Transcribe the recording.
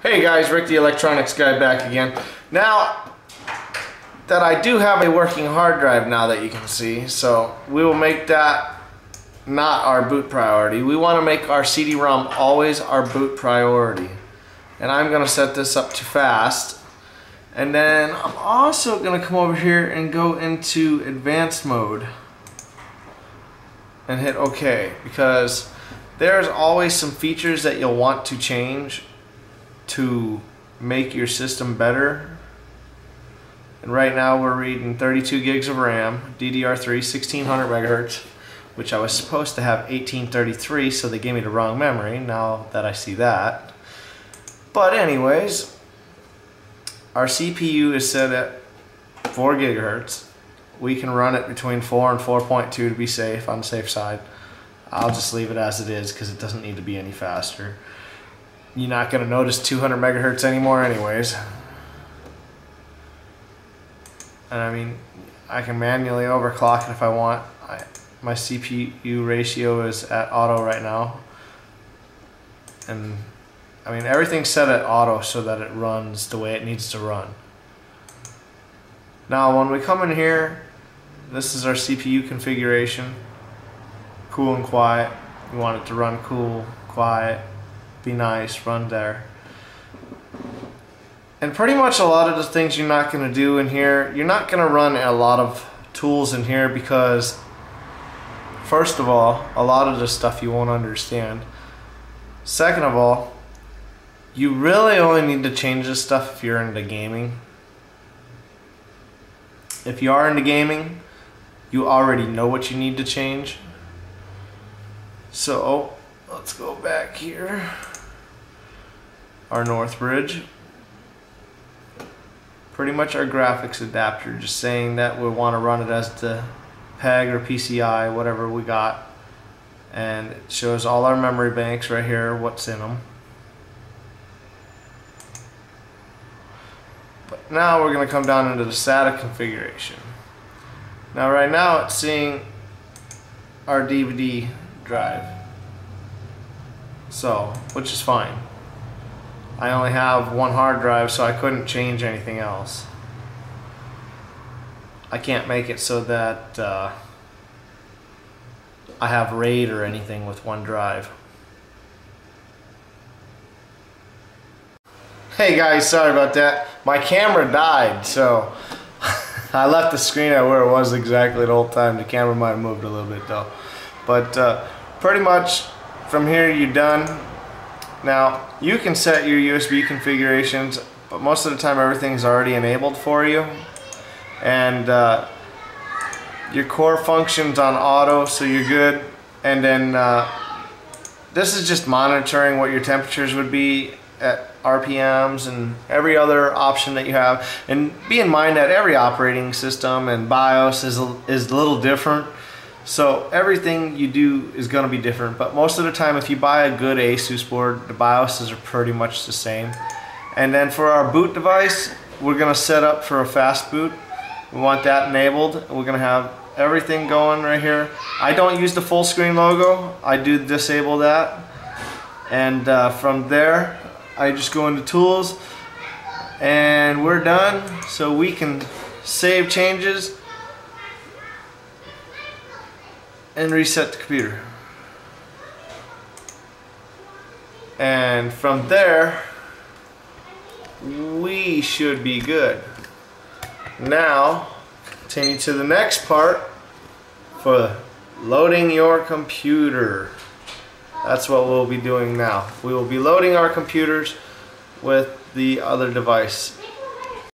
Hey guys, Rick the electronics guy back again. Now that I do have a working hard drive now that you can see, so we will make that not our boot priority. We want to make our CD-ROM always our boot priority. And I'm going to set this up to fast. And then I'm also going to come over here and go into advanced mode and hit OK, because there's always some features that you'll want to change to make your system better. And right now we're reading 32 gigs of RAM, DDR3, 1600 megahertz, which I was supposed to have 1833, so they gave me the wrong memory now that I see that. But anyways, our CPU is set at 4 gigahertz. We can run it between 4 and 4.2 to be safe, on the safe side. I'll just leave it as it is because it doesn't need to be any faster. You're not going to notice 200 megahertz anymore anyways. And I mean, I can manually overclock it if I want. My CPU ratio is at auto right now. And I mean, everything's set at auto so that it runs the way it needs to run. Now when we come in here, this is our CPU configuration. Cool and quiet. We want it to run cool, quiet, be nice, run there. And pretty much a lot of the things you're not going to do in here, you're not going to run a lot of tools in here because, first of all, a lot of this stuff you won't understand. Second of all, you really only need to change this stuff if you're into gaming. If you are into gaming, you already know what you need to change. So, let's go back here. Our North Bridge. Pretty much our graphics adapter, just saying that we want to run it as the PEG or PCI, whatever we got. And it shows all our memory banks right here, what's in them. But now we're going to come down into the SATA configuration. Now right now it's seeing our DVD drive. So, which is fine. I only have one hard drive, so I couldn't change anything else. I can't make it so that I have RAID or anything with one drive. Hey guys, sorry about that. My camera died, so I left the screen at where it was exactly the whole time. The camera might have moved a little bit though. But pretty much from here you're done. Now, you can set your USB configurations, but most of the time everything's already enabled for you. And your core functions on auto, so you're good. And then this is just monitoring what your temperatures would be at RPMs and every other option that you have. And be in mind that every operating system and BIOS is a little different. So everything you do is going to be different, but most of the time if you buy a good ASUS board, the BIOSes are pretty much the same. And then for our boot device, we're going to set up for a fast boot. We want that enabled. We're going to have everything going right here. I don't use the full screen logo. I do disable that. And from there, I just go into tools and we're done. So we can save changes and reset the computer. And from there, we should be good. Now, continue to the next part for loading your computer. That's what we'll be doing now. We will be loading our computers with the other device.